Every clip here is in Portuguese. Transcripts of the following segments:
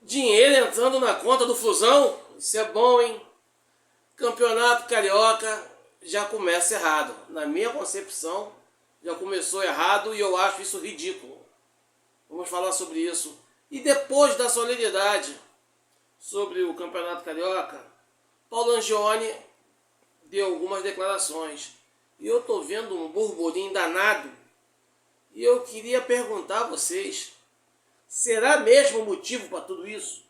Dinheiro entrando na conta do Flusão, isso é bom, hein? Campeonato Carioca já começa errado. Na minha concepção, já começou errado e eu acho isso ridículo. Vamos falar sobre isso. E depois da solenidade sobre o Campeonato Carioca, Paulo Angione deu algumas declarações. E eu tô vendo um burburinho danado. E eu queria perguntar a vocês, será mesmo motivo para tudo isso?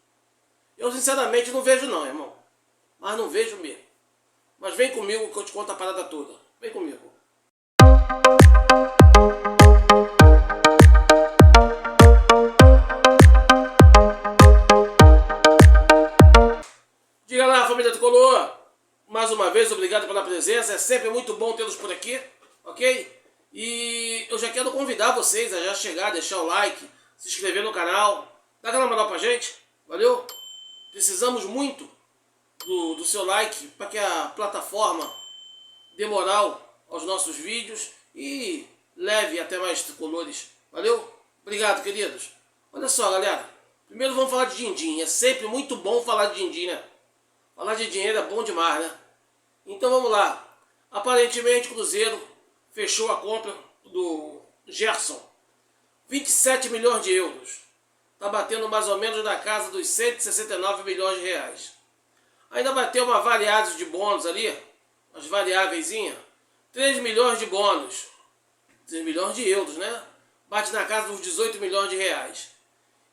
Eu sinceramente não vejo não, irmão. Mas não vejo mesmo. Mas vem comigo que eu te conto a parada toda. Vem comigo. Diga lá, família Tricolor. Mais uma vez, obrigado pela presença. É sempre muito bom tê-los por aqui, ok? E eu já quero convidar vocês a já chegar, deixar o like, se inscrever no canal. Dá aquela moral pra gente, valeu? Precisamos muito do seu like para que a plataforma dê moral aos nossos vídeos e leve até mais tricolores. Valeu? Obrigado, queridos. Olha só, galera. Primeiro vamos falar de din-din. É sempre muito bom falar de din-din, né? Falar de dinheiro é bom demais, né? Então vamos lá. Aparentemente o Cruzeiro fechou a compra do Gerson. 27 milhões de euros. Está batendo mais ou menos na casa dos 169 milhões de reais. Ainda vai ter uma variável de bônus ali, umas variáveiszinhas. 3 milhões de bônus. 3 milhões de euros, né? Bate na casa dos 18 milhões de reais.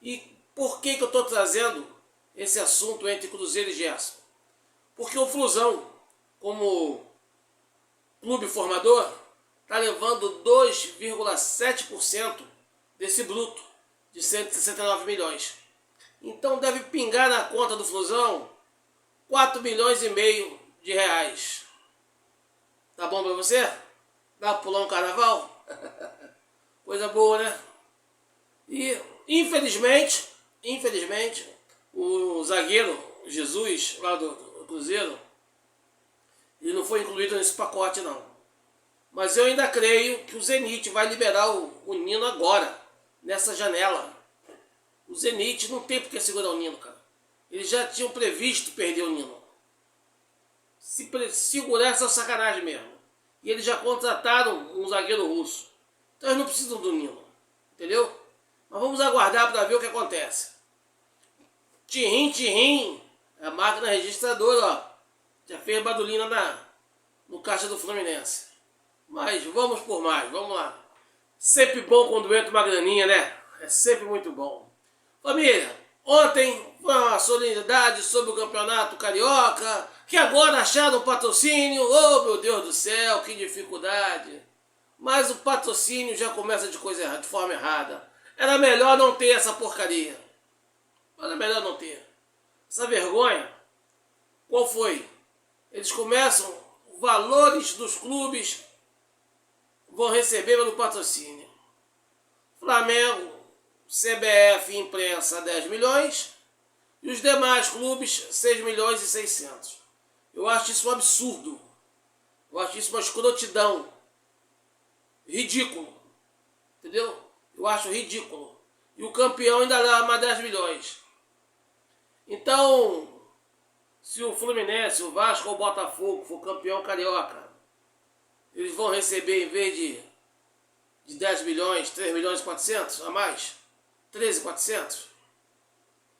E por que eu estou trazendo esse assunto entre Cruzeiro e Gerson? Porque o Flusão, como clube formador, está levando 2,7% desse bruto de 169 milhões. Então deve pingar na conta do Flusão 4 milhões e meio de reais. Tá bom pra você? Dá pra pular um carnaval? Coisa boa, né? E infelizmente, o zagueiro Jesus, lá do Cruzeiro, ele não foi incluído nesse pacote não. Mas eu ainda creio que o Zenit vai liberar o Nino agora, nessa janela. O Zenit não tem por que segurar o Nino, cara. Eles já tinham previsto perder o Nino. Se segurar essa sacanagem mesmo. E eles já contrataram um zagueiro russo. Então eles não precisam do Nino. Entendeu? Mas vamos aguardar para ver o que acontece. Tchim, a máquina registradora, ó. Já fez badulina no caixa do Fluminense. Mas vamos por mais, vamos lá. Sempre bom quando entra uma graninha, né? É sempre muito bom. Família, ontem foi uma solenidade sobre o Campeonato Carioca, que agora acharam patrocínio. Oh, meu Deus do céu, que dificuldade. Mas o patrocínio já começa de forma errada. Era melhor não ter essa porcaria. Era melhor não ter. Essa vergonha, qual foi? Eles começam, valores dos clubes vão receber pelo patrocínio. Flamengo, CBF e imprensa 10 milhões e os demais clubes 6 milhões e 600. Eu acho isso um absurdo. Eu acho isso uma escrotidão. Ridículo. Entendeu? Eu acho ridículo. E o campeão ainda dá mais 10 milhões. Então, se o Fluminense, o Vasco ou o Botafogo for campeão carioca, eles vão receber, em vez de 10 milhões, 3 milhões e 400 a mais? 13.400?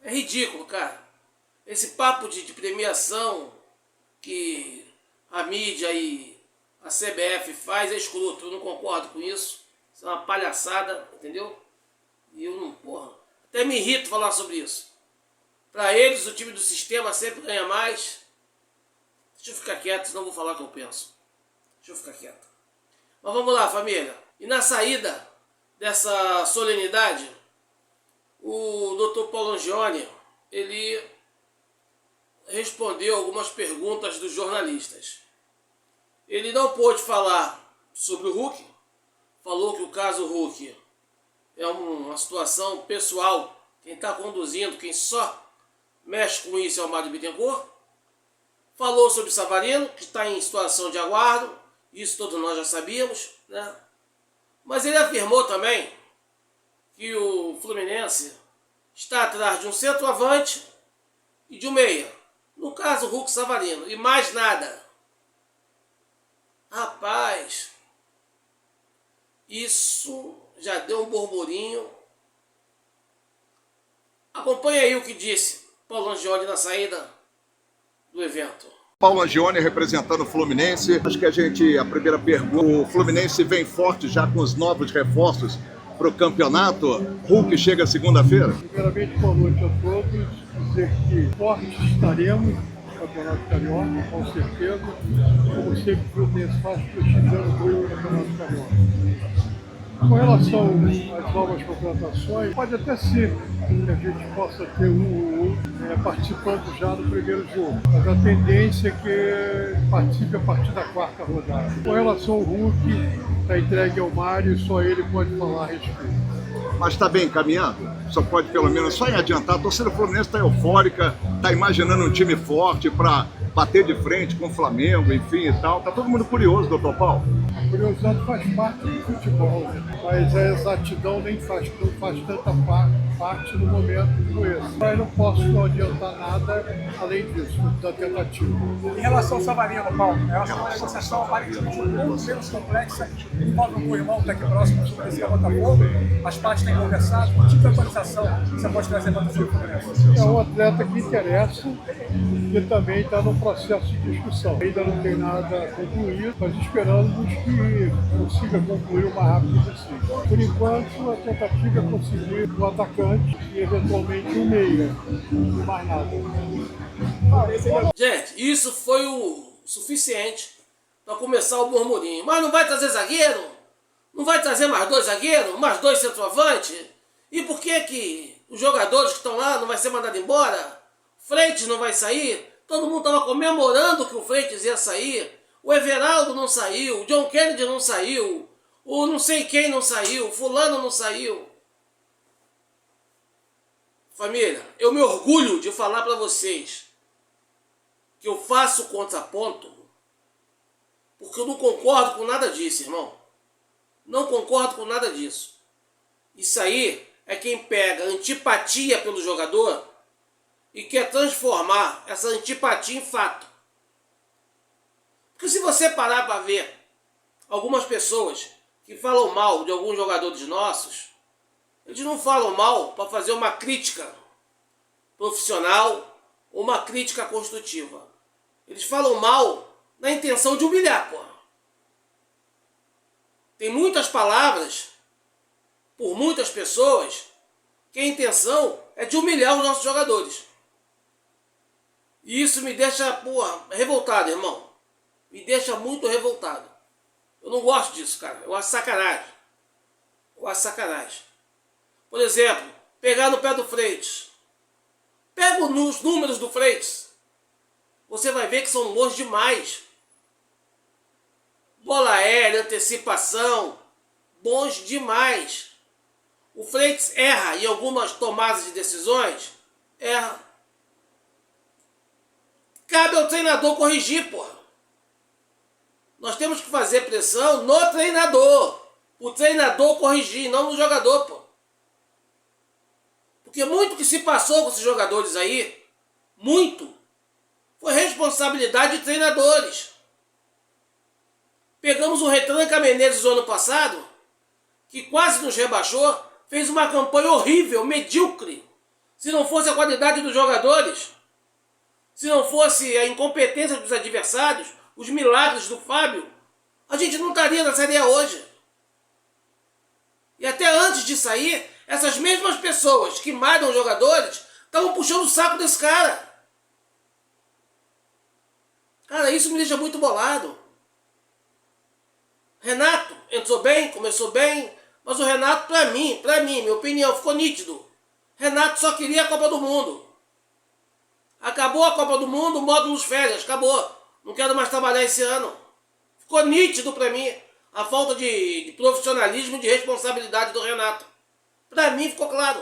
É ridículo, cara. Esse papo de premiação que a mídia e a CBF faz é escroto. Eu não concordo com isso. Isso é uma palhaçada, entendeu? E eu não, porra, até me irrito falar sobre isso. Para eles, o time do sistema sempre ganha mais. Deixa eu ficar quieto, senão eu vou falar o que eu penso. Deixa eu ficar quieto. Mas vamos lá, família. E na saída dessa solenidade, o Dr. Paulo Angione, ele respondeu algumas perguntas dos jornalistas. Ele não pôde falar sobre o Hulk. Falou que o caso Hulk é uma situação pessoal. Quem está conduzindo, quem só mexe com isso é o Mário Bittencourt. Falou sobre Savarino, que está em situação de aguardo. Isso todos nós já sabíamos, né? Mas ele afirmou também que o Fluminense está atrás de um centroavante e de um meia. No caso, o Hulk Savarino. E mais nada. Rapaz, isso já deu um burburinho. Acompanhe aí o que disse Paulo Angione na saída do evento. Paulo Angione representando o Fluminense. Acho que a primeira pergunta, o Fluminense vem forte já com os novos reforços para o campeonato. Hulk chega segunda-feira. Primeiramente, boa noite a todos. Dizer que fortes estaremos no Campeonato Carioca, com certeza. Como sempre, o Fluminense faz prestigiando muito o Campeonato Carioca. Com relação às novas contratações, pode até ser que a gente possa ter um ou outro participando já no primeiro jogo, mas a tendência é que participe a partir da quarta rodada. Com relação ao Hulk, está entregue ao Mário, só ele pode falar a respeito. Mas está bem encaminhado? Só pode pelo menos só em adiantar. A torcida Fluminense está eufórica, está imaginando um time forte para bater de frente com o Flamengo, enfim e tal. Está todo mundo curioso, doutor Paulo. A curiosidade faz parte do futebol, né? Mas a exatidão não faz tanta parte no momento como esse. Mas não posso não adiantar nada além disso, da tentativa. Em relação ao Savarino, Paulo, é uma negociação aparentemente um pouco menos complexa, envolve um irmão que está aqui próximo, que conhecia Botafogo, as partes têm conversado, que tipo de atualização você pode trazer para o Fluminense? É um atleta que interessa, que também está no processo de discussão. Ainda não tem nada concluído, mas esperamos que consiga concluir o mais rápido possível. Por enquanto, a tentativa é conseguir o atacante e eventualmente o meia, e mais nada. Gente, isso foi o suficiente para começar o murmurinho. Mas não vai trazer zagueiro? Não vai trazer mais dois zagueiros? Mais dois centroavantes? E por que os jogadores que estão lá não vai ser mandado embora? Freitas não vai sair? Todo mundo estava comemorando que o Freitas ia sair. O Everaldo não saiu, o John Kennedy não saiu, o não sei quem não saiu, fulano não saiu. Família, eu me orgulho de falar para vocês que eu faço contraponto porque eu não concordo com nada disso, irmão. Não concordo com nada disso. Isso aí é quem pega antipatia pelo jogador e quer transformar essa antipatia em fato. Porque se você parar para ver algumas pessoas que falam mal de alguns jogadores nossos, eles não falam mal para fazer uma crítica profissional ou uma crítica construtiva. Eles falam mal na intenção de humilhar, pô. Tem muitas palavras, por muitas pessoas, que a intenção é de humilhar os nossos jogadores. E isso me deixa, porra, revoltado, irmão. Me deixa muito revoltado. Eu não gosto disso, cara. Eu acho sacanagem. Eu acho sacanagem. Por exemplo, pegar no pé do Freitas. Pega os números do Freitas. Você vai ver que são bons demais. Bola aérea, antecipação. Bons demais. O Freitas erra em algumas tomadas de decisões. Erra. Cabe ao treinador corrigir, porra. Nós temos que fazer pressão no treinador. O treinador corrigir, não no jogador, pô. Porque muito que se passou com esses jogadores aí, muito, foi responsabilidade de treinadores. Pegamos o Retranca Menezes no ano passado, que quase nos rebaixou, fez uma campanha horrível, medíocre. Se não fosse a qualidade dos jogadores, se não fosse a incompetência dos adversários, os milagres do Fábio, a gente não estaria na Série A hoje. E até antes de sair, essas mesmas pessoas que malham os jogadores estavam puxando o saco desse cara. Cara, isso me deixa muito bolado. Renato entrou bem, começou bem, mas o Renato, pra mim, minha opinião, ficou nítido. Renato só queria a Copa do Mundo. Acabou a Copa do Mundo, módulos férias, acabou. Não quero mais trabalhar esse ano. Ficou nítido pra mim a falta de profissionalismo e de responsabilidade do Renato. Pra mim ficou claro.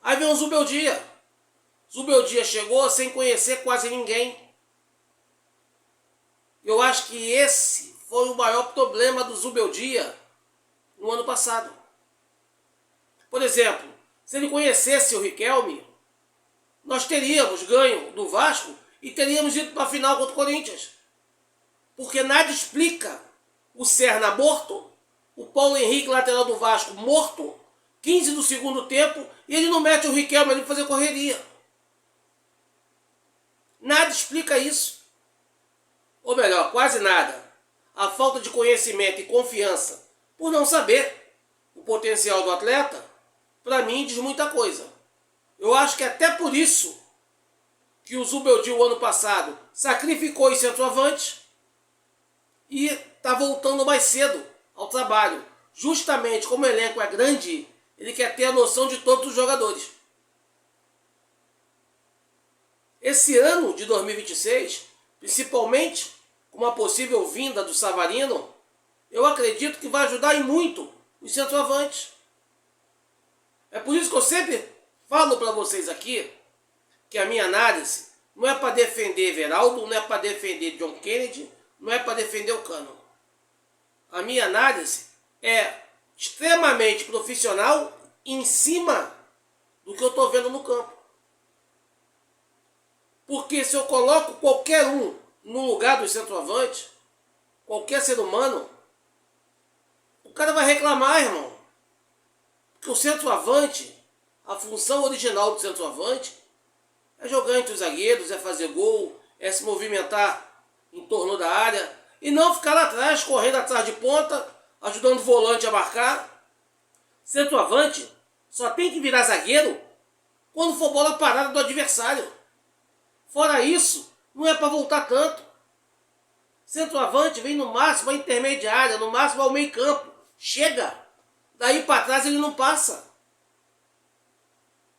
Aí vem o Zubeldia. Zubeldia chegou sem conhecer quase ninguém. Eu acho que esse foi o maior problema do Zubeldia no ano passado. Por exemplo, Se ele conhecesse o Riquelme, nós teríamos ganho do Vasco e teríamos ido para a final contra o Corinthians. Porque nada explica o Serna morto, o Paulo Henrique, lateral do Vasco, morto, 15 do segundo tempo, e ele não mete o Riquelme ali para fazer correria. Nada explica isso. Ou melhor, quase nada. A falta de conhecimento e confiança por não saber o potencial do atleta, para mim diz muita coisa. Eu acho que até por isso que o Zubeldia, o ano passado, sacrificou os centroavantes e está voltando mais cedo ao trabalho. Justamente como o elenco é grande, ele quer ter a noção de todos os jogadores. Esse ano de 2026, principalmente com uma possível vinda do Savarino, eu acredito que vai ajudar em muito os centroavantes. É por isso que eu sempre falo para vocês aqui que a minha análise não é para defender Everaldo, não é para defender John Kennedy, não é para defender o Cano. A minha análise é extremamente profissional em cima do que eu estou vendo no campo. Porque se eu coloco qualquer um no lugar do centroavante, qualquer ser humano, o cara vai reclamar, irmão. Porque o centroavante, a função original do centroavante é jogar entre os zagueiros, é fazer gol, é se movimentar em torno da área e não ficar lá atrás, correndo atrás de ponta, ajudando o volante a marcar. Centroavante só tem que virar zagueiro quando for bola parada do adversário. Fora isso, não é para voltar tanto. Centroavante vem no máximo à intermediária, no máximo ao meio campo. Chega! Daí para trás ele não passa.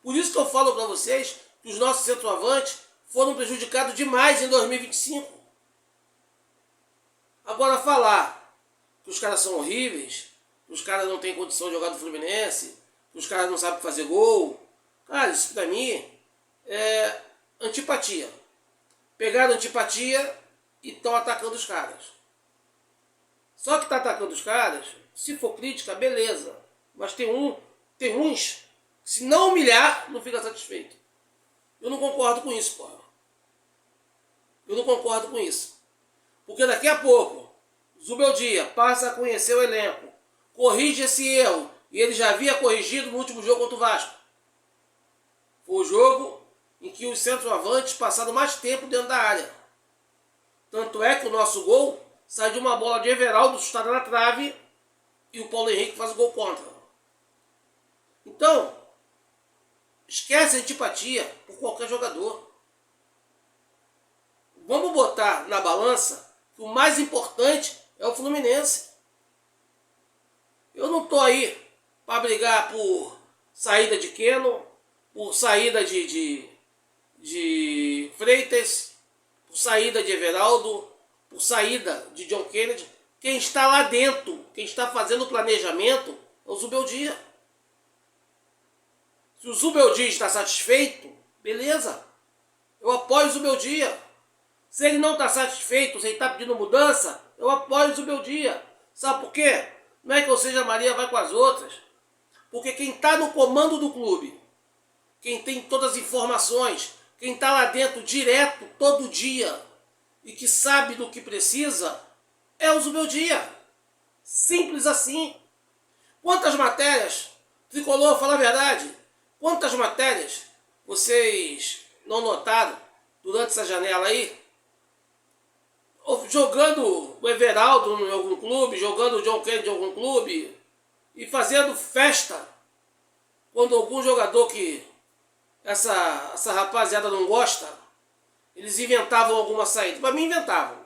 Por isso que eu falo para vocês que os nossos centroavantes foram prejudicados demais em 2025. Agora falar que os caras são horríveis, que os caras não têm condição de jogar no Fluminense, que os caras não sabem fazer gol, cara, isso pra mim é antipatia. Pegaram antipatia e estão atacando os caras. Só que tá atacando os caras, se for crítica, beleza. Mas tem uns que, se não humilhar, não fica satisfeito. Eu não concordo com isso, porra. Eu não concordo com isso. Porque daqui a pouco, Zubeldia passa a conhecer o elenco, corrige esse erro, e ele já havia corrigido no último jogo contra o Vasco. Foi o jogo em que os centroavantes passaram mais tempo dentro da área. Tanto é que o nosso gol sai de uma bola de Everaldo chutada na trave e o Paulo Henrique faz o gol contra. Então, esquece a antipatia por qualquer jogador. Vamos botar na balança que o mais importante é o Fluminense. Eu não estou aí para brigar por saída de Keno, por saída de Freitas, por saída de Everaldo, por saída de John Kennedy. Quem está lá dentro, quem está fazendo o planejamento é o Zubeldia. Se o Zubeldia está satisfeito, beleza, eu apoio o Zubeldia. Se ele não está satisfeito, se ele está pedindo mudança, eu apoio o Zubeldia. Sabe por quê? Não é que eu seja Maria vai com as outras. Porque quem está no comando do clube, quem tem todas as informações, quem está lá dentro direto, todo dia, e que sabe do que precisa, é o Zubeldia. Simples assim. Quantas matérias, Tricolor, fala a verdade, quantas matérias vocês não notaram durante essa janela aí? Jogando o Everaldo em algum clube, jogando o John Kennedy em algum clube e fazendo festa quando algum jogador que essa rapaziada não gosta, eles inventavam alguma saída. Para mim inventavam.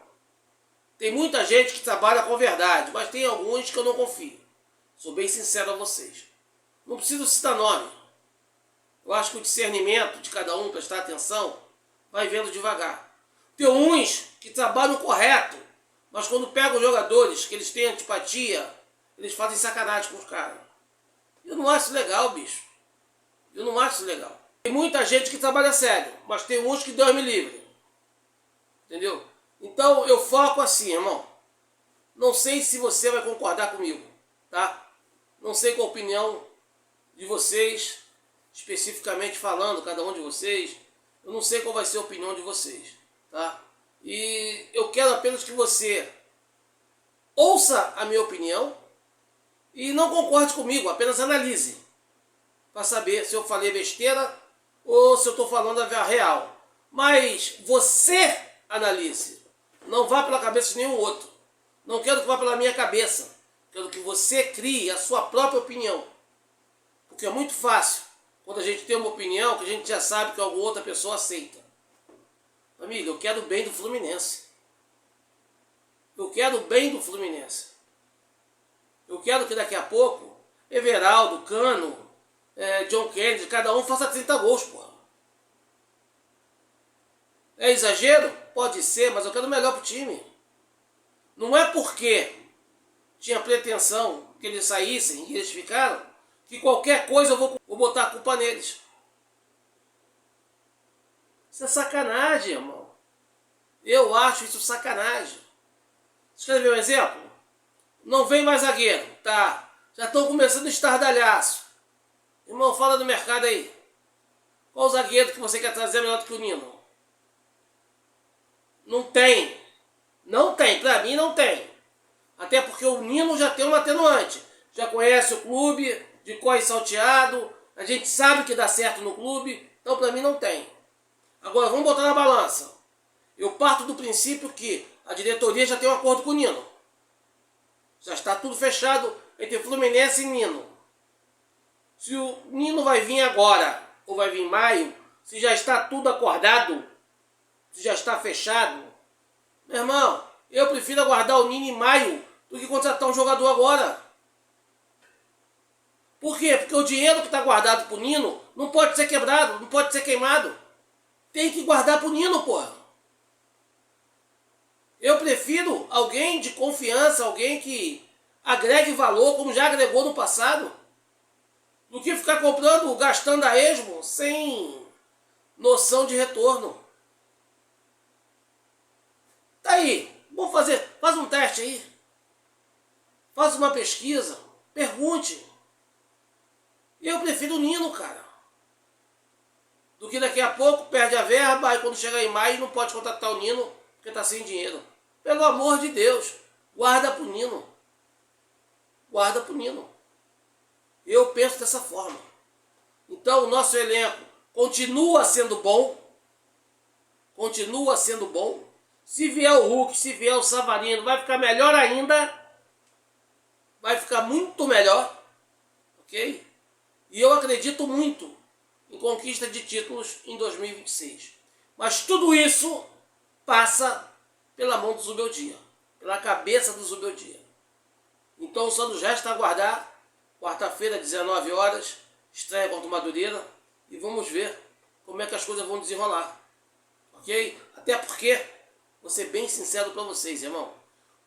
Tem muita gente que trabalha com verdade, mas tem alguns que eu não confio. Sou bem sincero a vocês. Não preciso citar nome. Eu acho que o discernimento de cada um, prestar atenção, vai vendo devagar. Tem uns que trabalham correto, mas quando pegam os jogadores, que eles têm antipatia, eles fazem sacanagem com os caras. Eu não acho legal, bicho. Eu não acho legal. Tem muita gente que trabalha sério, mas tem uns que Deus me livre. Entendeu? Então eu foco assim, irmão. Não sei se você vai concordar comigo, tá? Não sei qual a opinião de vocês. especificamente falando, cada um de vocês, eu não sei qual vai ser a opinião de vocês, tá? E eu quero apenas que você ouça a minha opinião e não concorde comigo, apenas analise, para saber se eu falei besteira ou se eu estou falando a real. Mas você analise, não vá pela cabeça de nenhum outro. Não quero que vá pela minha cabeça, quero que você crie a sua própria opinião. Porque é muito fácil, quando a gente tem uma opinião que a gente já sabe que alguma outra pessoa aceita. Amiga, eu quero o bem do Fluminense. Eu quero o bem do Fluminense. Eu quero que daqui a pouco, Everaldo, Cano, John Kennedy, cada um faça 30 gols, porra. É exagero? Pode ser, mas eu quero o melhor pro time. Não é porque tinha pretensão que eles saíssem e eles ficaram, que qualquer coisa eu vou botar a culpa neles. Isso é sacanagem, irmão. Eu acho isso sacanagem. Você quer ver um exemplo? Não vem mais zagueiro, tá? Já estão começando estardalhaço. Irmão, fala do mercado aí. Qual zagueiro que você quer trazer melhor do que o Nino? Não tem. Não tem, pra mim não tem. Até porque o Nino já tem uma atenuante. Já conhece o clube, de corre salteado. A gente sabe que dá certo no clube. Então pra mim não tem. Agora vamos botar na balança. Eu parto do princípio que a diretoria já tem um acordo com o Nino. Já está tudo fechado entre Fluminense e Nino. Se o Nino vai vir agora ou vai vir em maio, se já está tudo acordado, se já está fechado, meu irmão, eu prefiro aguardar o Nino em maio do que contratar um jogador agora. Por quê? Porque o dinheiro que está guardado para o Nino não pode ser quebrado, não pode ser queimado. Tem que guardar para o Nino, porra. Eu prefiro alguém de confiança, alguém que agregue valor, como já agregou no passado, do que ficar comprando, gastando a esmo, sem noção de retorno. Tá aí, vamos fazer, faz um teste aí. Faz uma pesquisa, pergunte. Eu prefiro o Nino, cara. Do que daqui a pouco perde a verba, e quando chegar em maio não pode contratar o Nino, porque tá sem dinheiro. Pelo amor de Deus, guarda pro Nino. Guarda pro Nino. Eu penso dessa forma. Então o nosso elenco continua sendo bom. Continua sendo bom. Se vier o Hulk, se vier o Savarino, vai ficar melhor ainda. Vai ficar muito melhor. Ok? E eu acredito muito em conquista de títulos em 2026. Mas tudo isso passa pela mão do Zubeldia, pela cabeça do Zubeldia. Então só nos resta aguardar, quarta-feira, 19 horas, estreia contra o Madureira, e vamos ver como é que as coisas vão desenrolar. Ok? Até porque, vou ser bem sincero para vocês, irmão,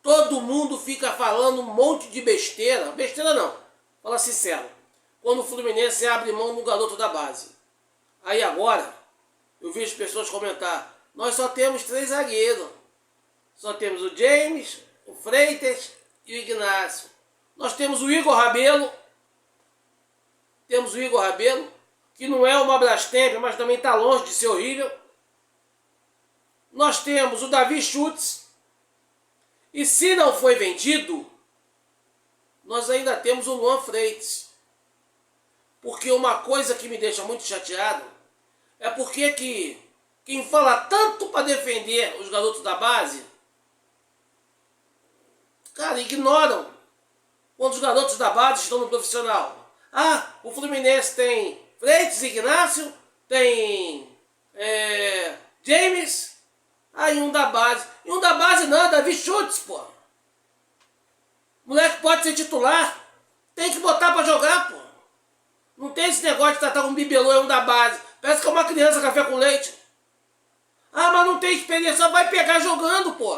todo mundo fica falando um monte de besteira, besteira não, fala sincero, quando o Fluminense abre mão no garoto da base. Aí agora, eu vejo pessoas comentar, nós só temos 3 zagueiros. Só temos o James, o Freitas e o Ignacio. Nós temos o Igor Rabelo. Temos o Igor Rabelo, que não é uma Brastemp, mas também está longe de ser horrível. Nós temos o Davi Schultz. E se não foi vendido, nós ainda temos o Luan Freitas. Porque uma coisa que me deixa muito chateado é porque que quem fala tanto para defender os garotos da base, cara, ignoram quando os garotos da base estão no profissional. Ah, o Fluminense tem Freitas, Ignacio, tem James, e um da base. E um da base não, Davi Schultz, pô. Moleque pode ser titular, tem que botar pra jogar, pô. Não tem esse negócio de tratar um bibelô e um da base. Parece que é uma criança café com leite. Ah, mas não tem experiência, vai pegar jogando, pô.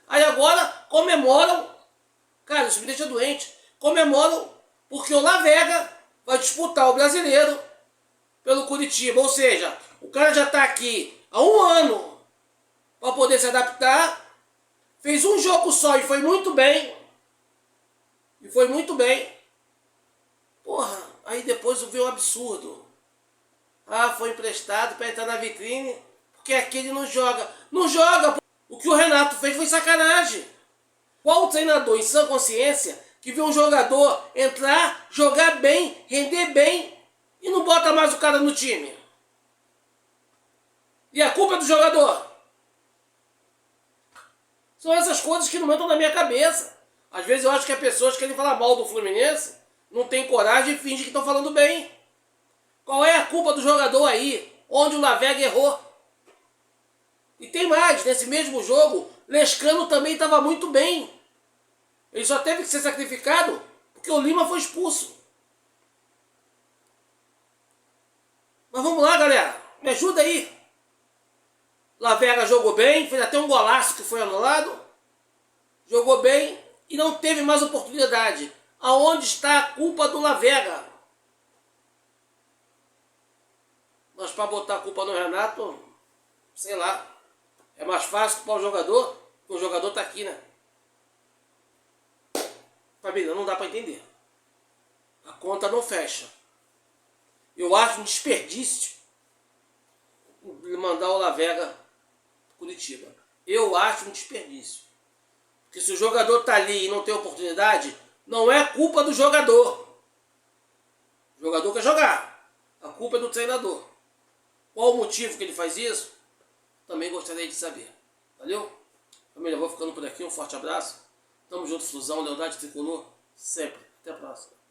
Aí agora comemoram, cara, isso me deixa doente, comemoram porque o Lavega vai disputar o Brasileiro pelo Curitiba. Ou seja, o cara já está aqui há 1 ano para poder se adaptar, fez um jogo só e foi muito bem. Porra, aí depois veio um absurdo. Ah, foi emprestado para entrar na vitrine, porque aquele não joga. Não joga! O que o Renato fez foi sacanagem. Qual treinador em sã consciência que vê um jogador entrar, jogar bem, render bem e não bota mais o cara no time? E a culpa é do jogador. São essas coisas que não entram na minha cabeça. Às vezes eu acho que as pessoas querem falar mal do Fluminense, não tem coragem e fingem que estão falando bem. Qual é a culpa do jogador aí, onde o Lavega errou? E tem mais, nesse mesmo jogo, Lescano também estava muito bem. Ele só teve que ser sacrificado porque o Lima foi expulso. Mas vamos lá, galera. Me ajuda aí. Lavega jogou bem, fez até um golaço que foi anulado. Jogou bem e não teve mais oportunidade. Aonde está a culpa do Lavega? Mas para botar a culpa no Renato, sei lá, é mais fácil culpar o jogador, porque o jogador está aqui, né? Família, não dá para entender. A conta não fecha. Eu acho um desperdício mandar o Lavega para Curitiba. Eu acho um desperdício. Porque se o jogador está ali e não tem oportunidade, não é culpa do jogador. O jogador quer jogar. A culpa é do treinador. Qual o motivo que ele faz isso? Também gostaria de saber. Valeu? Família, vou ficando por aqui. Um forte abraço. Tamo junto, Fusão, Lealdade Tricolor. Sempre. Até a próxima.